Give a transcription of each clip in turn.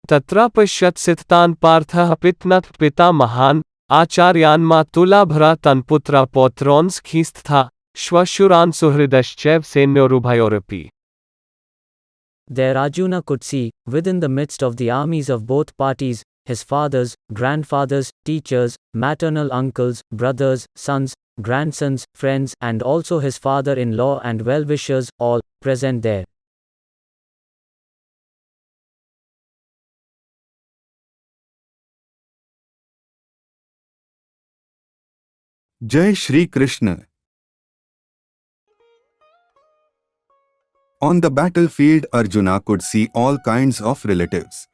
तत्र पश्यत् स्थितान् पार्थः पितनः पिता महान् आचार्यान् मातुलाभरा तन्पुत्रा पौत्रोन्स्खिस्तथा श्वशुरान् सुहृदश्चैव सैन्योरुभयोरपि. There Arjuna could see, within the midst of the armies of both parties, his fathers, grandfathers, teachers, maternal uncles, brothers, sons, grandsons, friends, and also his father-in-law and well-wishers, all present there. Jai Shri Krishna. On the battlefield, Arjuna could see all kinds of relatives.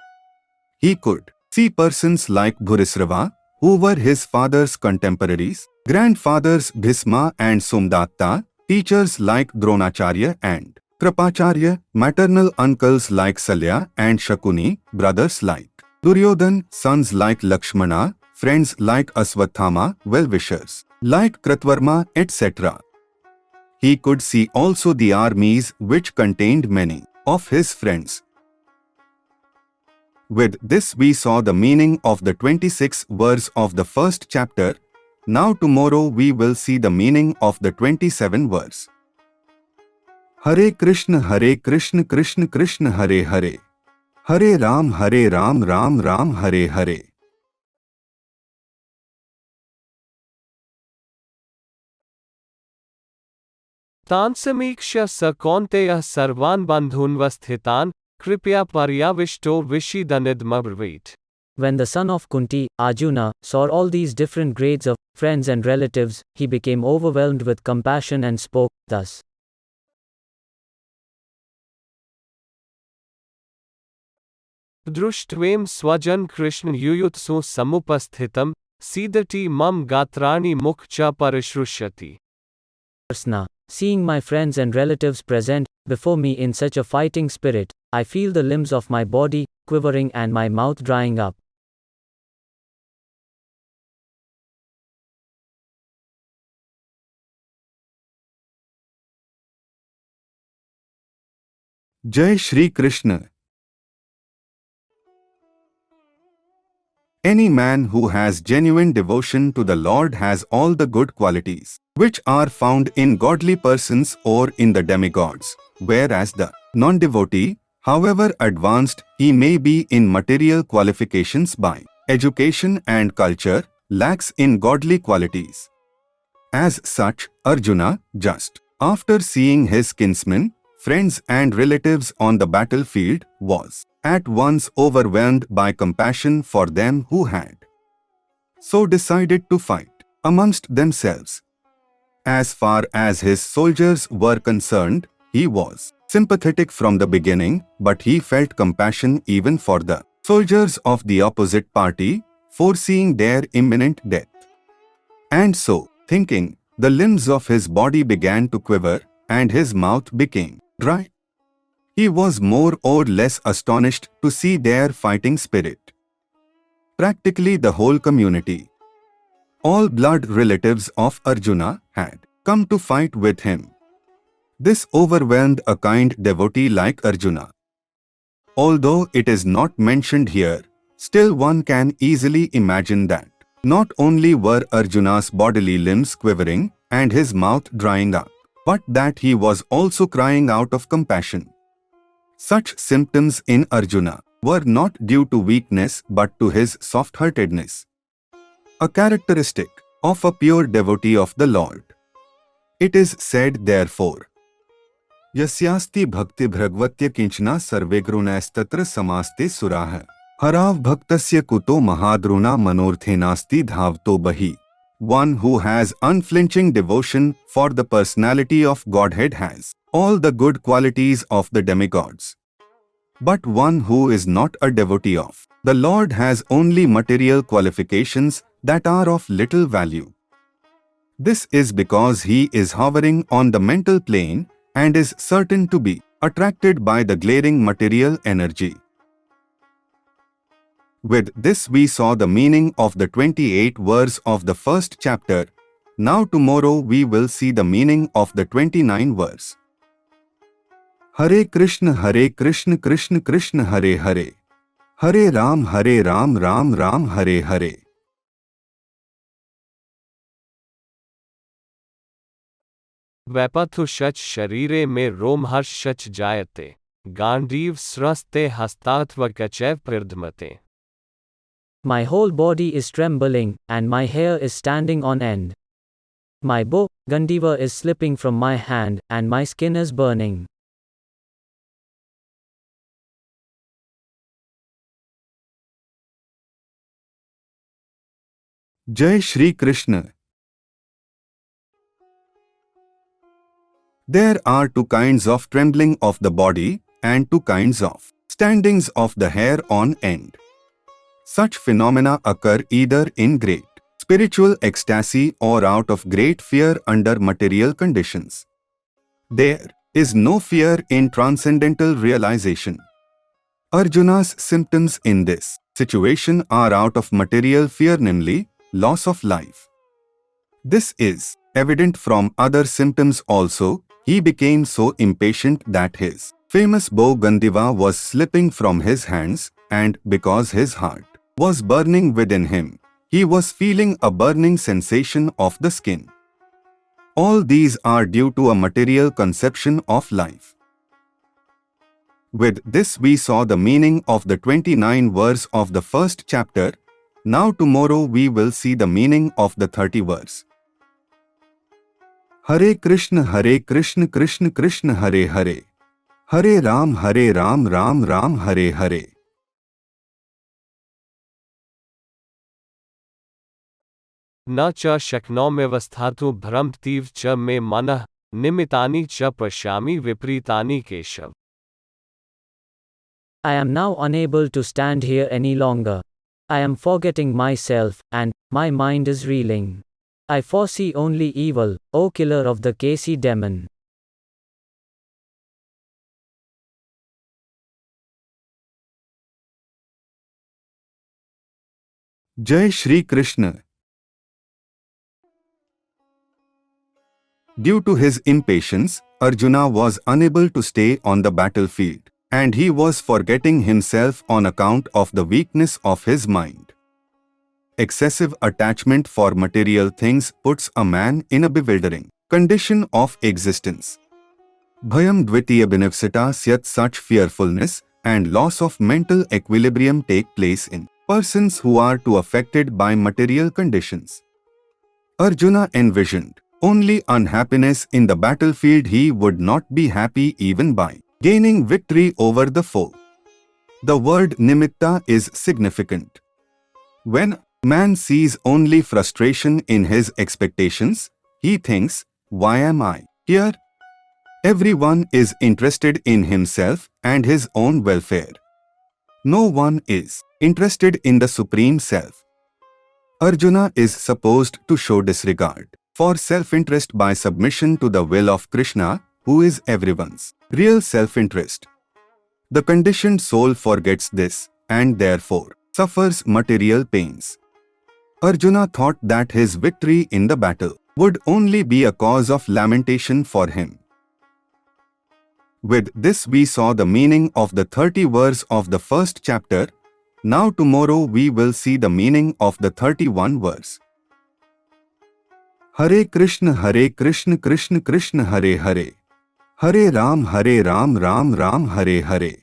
He could see persons like Bhurisrava, who were his father's contemporaries, grandfathers Bhisma and Somdatta, teachers like Dronacharya and Kripacharya, maternal uncles like Salya and Shakuni, brothers like Duryodhan, sons like Lakshmana, friends like Aswathama, well-wishers like Kratvarma, etc. He could see also the armies which contained many of his friends. With this we saw the meaning of the 26th verse of the first chapter. Now tomorrow we will see the meaning of the 27th verse. Hare Krishna Krishna Krishna Hare Hare. Hare Ram Ram Ram Hare Hare. तान् समीक्ष्य स कौन्तेयः सर्वान् बन्धून्वस्थितान् कृपया पर्याविष्टो विषीदनिदमब्रवीत्. When the son of Kunti, Arjuna, saw all these different grades of friends and relatives, he became overwhelmed with compassion and spoke thus. दृष्ट्वेम स्वजन कृष्ण युयुत्सु समुपस्थितम सीदति मम गात्राणि मुख च परिश्रुष्यति. Krishna, seeing my friends and relatives present before me in such a fighting spirit, I feel the limbs of my body quivering and my mouth drying up. Jai Shri Krishna. Any man who has genuine devotion to the Lord has all the good qualities which are found in godly persons or in the demigods, whereas the non-devotee, however advanced he may be in material qualifications by education and culture, lacks in godly qualities. As such, Arjuna, just after seeing his kinsmen, friends and relatives on the battlefield, was at once overwhelmed by compassion for them who had so decided to fight amongst themselves. As far as his soldiers were concerned, he was sympathetic from the beginning, but he felt compassion even for the soldiers of the opposite party, foreseeing their imminent death. And so, thinking, the limbs of his body began to quiver, and his mouth became dry. He was more or less astonished to see their fighting spirit. Practically the whole community, all blood relatives of Arjuna, had come to fight with him. This overwhelmed a kind devotee like Arjuna. Although it is not mentioned here, still one can easily imagine that not only were Arjuna's bodily limbs quivering and his mouth drying up, but that he was also crying out of compassion. Such symptoms in Arjuna were not due to weakness but to his soft-heartedness, a characteristic of a pure devotee of the Lord. It is said therefore, Yasyasti bhakti bhragvatya kinchna sarvegrunastatra samaste suraha. Harav bhaktasya kuto mahadruna manorthenasti dhavto bahi. One who has unflinching devotion for the personality of Godhead has all the good qualities of the demigods. But one who is not a devotee of the Lord has only material qualifications that are of little value. This is because he is hovering on the mental plane and is certain to be attracted by the glaring material energy. With this we saw the meaning of the 28th verse of the first chapter. Now tomorrow we will see the meaning of the 29th verse. Hare Krishna Krishna Krishna Hare Hare. Hare Ram, Ram Ram, Hare Hare. वैपथु शच शरीरे में रोमहर्ष शच जायते Gandiv स्रस्ते हस्तात्वकचैव प्रधमते. My whole body is trembling, and my hair is standing on end. My bow, Gandiva, is slipping from my hand, and my skin is burning. Jai Shri Krishna. There are two kinds of trembling of the body, and two kinds of standings of the hair on end. Such phenomena occur either in great spiritual ecstasy or out of great fear under material conditions. There is no fear in transcendental realization. Arjuna's symptoms in this situation are out of material fear, namely, loss of life. This is evident from other symptoms also. He became so impatient that his famous bow Gandiva was slipping from his hands, and because his heart was burning within him, he was feeling a burning sensation of the skin. All these are due to a material conception of life. With this we saw the meaning of the 29th verse of the first chapter. Now tomorrow we will see the meaning of the 30th verse. Hare Krishna, Krishna Krishna Hare Hare. Hare Ram, Ram Ram, Hare Hare. न च शक्नोम्यवस्थातु भ्रमतीव च मे मनः निमितानि च पश्यामि विपरीतानि Keshav. I am now unable to stand here any longer. I am forgetting myself, and my mind is reeling. I foresee only evil, O killer of the Kasi demon. Jai Shri Krishna. Due to his impatience, Arjuna was unable to stay on the battlefield, and he was forgetting himself on account of the weakness of his mind. Excessive attachment for material things puts a man in a bewildering condition of existence. Bhayam dvitiya benefsita syat. Such fearfulness and loss of mental equilibrium take place in persons who are too affected by material conditions. Arjuna envisioned only unhappiness in the battlefield. He would not be happy even by gaining victory over the foe. The word nimitta is significant. When man sees only frustration in his expectations, he thinks, why am I here? Everyone is interested in himself and his own welfare. No one is interested in the Supreme Self. Arjuna is supposed to show disregard for self-interest by submission to the will of Krishna, who is everyone's real self-interest. The conditioned soul forgets this and therefore suffers material pains. Arjuna thought that his victory in the battle would only be a cause of lamentation for him. With this we saw the meaning of the 30th verse of the first chapter. Now tomorrow we will see the meaning of the 31st verse. Hare Krishna, Krishna Krishna Hare Hare. Hare Ram, Ram Ram, Hare Hare.